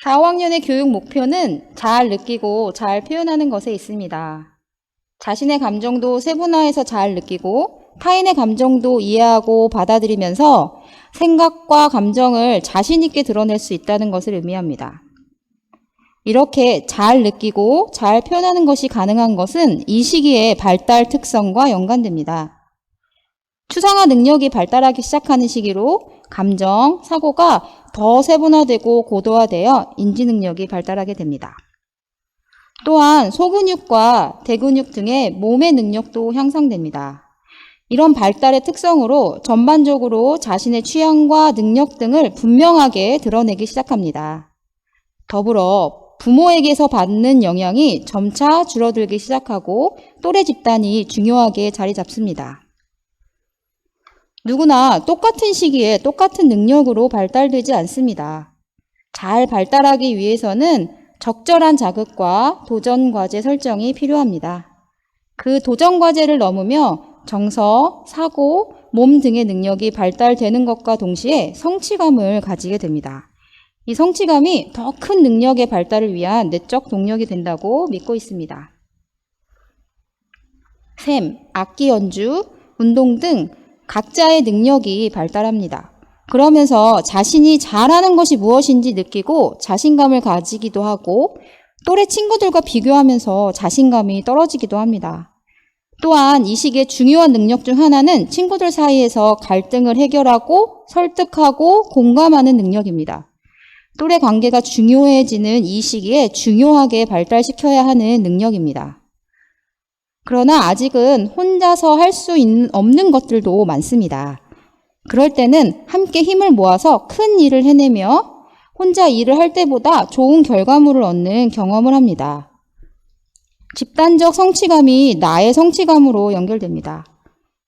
4학년의 교육 목표는 잘 느끼고 잘 표현하는 것에 있습니다. 자신의 감정도 세분화해서 잘 느끼고 타인의 감정도 이해하고 받아들이면서 생각과 감정을 자신 있게 드러낼 수 있다는 것을 의미합니다. 이렇게 잘 느끼고 잘 표현하는 것이 가능한 것은 이 시기의 발달 특성과 연관됩니다. 추상화 능력이 발달하기 시작하는 시기로 감정, 사고가 더 세분화되고 고도화되어 인지 능력이 발달하게 됩니다. 또한 소근육과 대근육 등의 몸의 능력도 향상됩니다. 이런 발달의 특성으로 전반적으로 자신의 취향과 능력 등을 분명하게 드러내기 시작합니다. 더불어 부모에게서 받는 영향이 점차 줄어들기 시작하고 또래 집단이 중요하게 자리 잡습니다. 누구나 똑같은 시기에 똑같은 능력으로 발달되지 않습니다. 잘 발달하기 위해서는 적절한 자극과 도전 과제 설정이 필요합니다. 그 도전 과제를 넘으며 정서, 사고, 몸 등의 능력이 발달되는 것과 동시에 성취감을 가지게 됩니다. 이 성취감이 더 큰 능력의 발달을 위한 내적 동력이 된다고 믿고 있습니다. 셈, 악기 연주, 운동 등 각자의 능력이 발달합니다. 그러면서 자신이 잘하는 것이 무엇인지 느끼고 자신감을 가지기도 하고 또래 친구들과 비교하면서 자신감이 떨어지기도 합니다. 또한 이 시기의 중요한 능력 중 하나는 친구들 사이에서 갈등을 해결하고 설득하고 공감하는 능력입니다. 또래 관계가 중요해지는 이 시기에 중요하게 발달시켜야 하는 능력입니다. 그러나 아직은 혼자서 할 수 없는 것들도 많습니다. 그럴 때는 함께 힘을 모아서 큰 일을 해내며 혼자 일을 할 때보다 좋은 결과물을 얻는 경험을 합니다. 집단적 성취감이 나의 성취감으로 연결됩니다.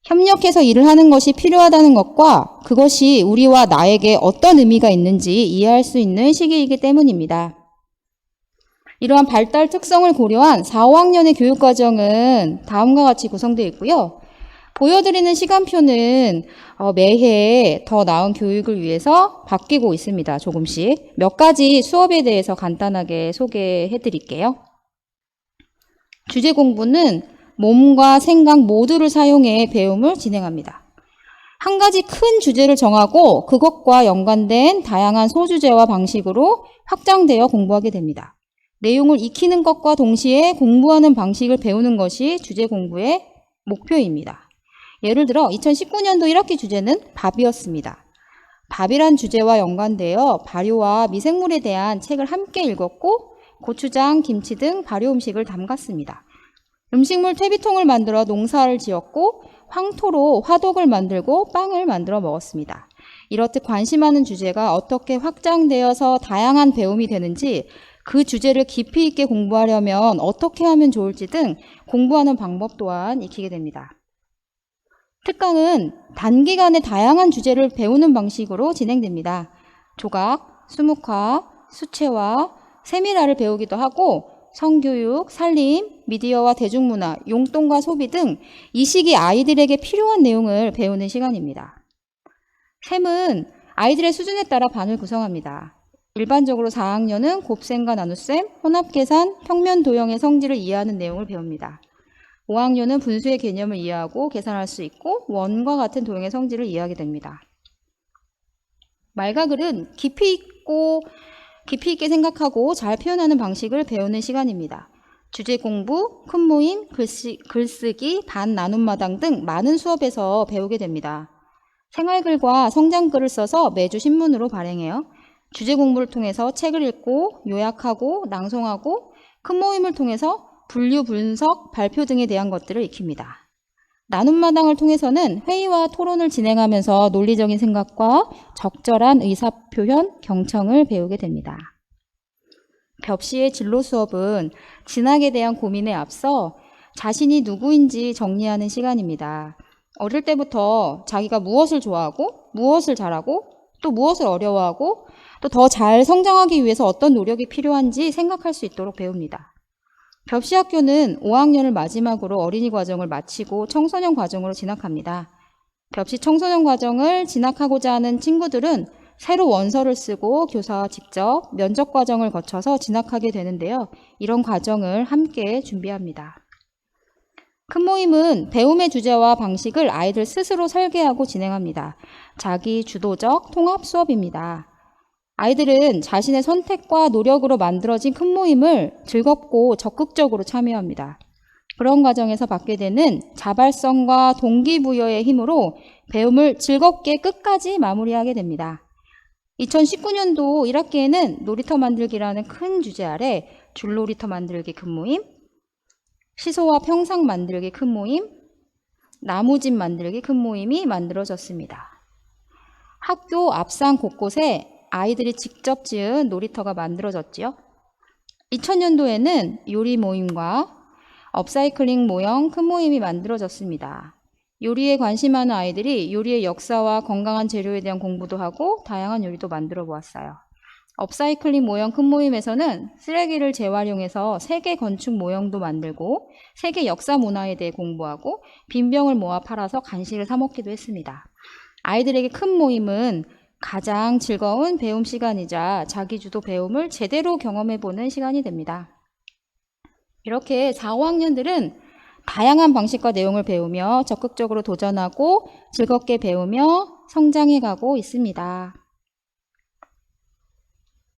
협력해서 일을 하는 것이 필요하다는 것과 그것이 우리와 나에게 어떤 의미가 있는지 이해할 수 있는 시기이기 때문입니다. 이러한 발달 특성을 고려한 4, 5학년의 교육과정은 다음과 같이 구성되어 있고요. 보여드리는 시간표는 매해 더 나은 교육을 위해서 바뀌고 있습니다. 조금씩. 몇 가지 수업에 대해서 간단하게 소개해 드릴게요. 주제 공부는 몸과 생각 모두를 사용해 배움을 진행합니다. 한 가지 큰 주제를 정하고 그것과 연관된 다양한 소주제와 방식으로 확장되어 공부하게 됩니다. 내용을 익히는 것과 동시에 공부하는 방식을 배우는 것이 주제 공부의 목표입니다. 예를 들어 2019년도 1학기 주제는 밥이었습니다. 밥이란 주제와 연관되어 발효와 미생물에 대한 책을 함께 읽었고 고추장, 김치 등 발효 음식을 담갔습니다. 음식물 퇴비통을 만들어 농사를 지었고 황토로 화덕을 만들고 빵을 만들어 먹었습니다. 이렇듯 관심하는 주제가 어떻게 확장되어서 다양한 배움이 되는지 그 주제를 깊이 있게 공부하려면 어떻게 하면 좋을지 등 공부하는 방법 또한 익히게 됩니다. 특강은 단기간에 다양한 주제를 배우는 방식으로 진행됩니다. 조각, 수묵화, 수채화, 세밀화를 배우기도 하고 성교육, 살림, 미디어와 대중문화, 용돈과 소비 등 이 시기 아이들에게 필요한 내용을 배우는 시간입니다. 셈은 아이들의 수준에 따라 반을 구성합니다. 일반적으로 4학년은 곱셈과 나눗셈, 혼합계산, 평면 도형의 성질을 이해하는 내용을 배웁니다. 5학년은 분수의 개념을 이해하고 계산할 수 있고 원과 같은 도형의 성질을 이해하게 됩니다. 말과 글은 깊이 있게 생각하고 잘 표현하는 방식을 배우는 시간입니다. 주제 공부, 큰 모임, 글쓰기, 반 나눔마당 등 많은 수업에서 배우게 됩니다. 생활글과 성장글을 써서 매주 신문으로 발행해요. 주제 공부를 통해서 책을 읽고 요약하고 낭송하고 큰 모임을 통해서 분류, 분석, 발표 등에 대한 것들을 익힙니다. 나눔마당을 통해서는 회의와 토론을 진행하면서 논리적인 생각과 적절한 의사표현, 경청을 배우게 됩니다. 벽시의 진로 수업은 진학에 대한 고민에 앞서 자신이 누구인지 정리하는 시간입니다. 어릴 때부터 자기가 무엇을 좋아하고 무엇을 잘하고 또 무엇을 어려워하고 또 더 잘 성장하기 위해서 어떤 노력이 필요한지 생각할 수 있도록 배웁니다. 벽시학교는 5학년을 마지막으로 어린이 과정을 마치고 청소년 과정으로 진학합니다. 벽시 청소년 과정을 진학하고자 하는 친구들은 새로 원서를 쓰고 교사와 직접 면접 과정을 거쳐서 진학하게 되는데요. 이런 과정을 함께 준비합니다. 큰 모임은 배움의 주제와 방식을 아이들 스스로 설계하고 진행합니다. 자기 주도적 통합 수업입니다. 아이들은 자신의 선택과 노력으로 만들어진 큰 모임을 즐겁고 적극적으로 참여합니다. 그런 과정에서 받게 되는 자발성과 동기부여의 힘으로 배움을 즐겁게 끝까지 마무리하게 됩니다. 2019년도 1학기에는 놀이터 만들기라는 큰 주제 아래 줄놀이터 만들기 큰 모임, 시소와 평상 만들기 큰 모임, 나무집 만들기 큰 모임이 만들어졌습니다. 학교 앞산 곳곳에 아이들이 직접 지은 놀이터가 만들어졌지요. 2000년도에는 요리 모임과 업사이클링 모형 큰 모임이 만들어졌습니다. 요리에 관심 많은 아이들이 요리의 역사와 건강한 재료에 대한 공부도 하고 다양한 요리도 만들어 보았어요. 업사이클링 모형 큰 모임에서는 쓰레기를 재활용해서 세계 건축 모형도 만들고 세계 역사 문화에 대해 공부하고 빈병을 모아 팔아서 간식을 사 먹기도 했습니다. 아이들에게 큰 모임은 가장 즐거운 배움 시간이자 자기주도 배움을 제대로 경험해보는 시간이 됩니다. 이렇게 4, 5학년들은 다양한 방식과 내용을 배우며 적극적으로 도전하고 즐겁게 배우며 성장해가고 있습니다.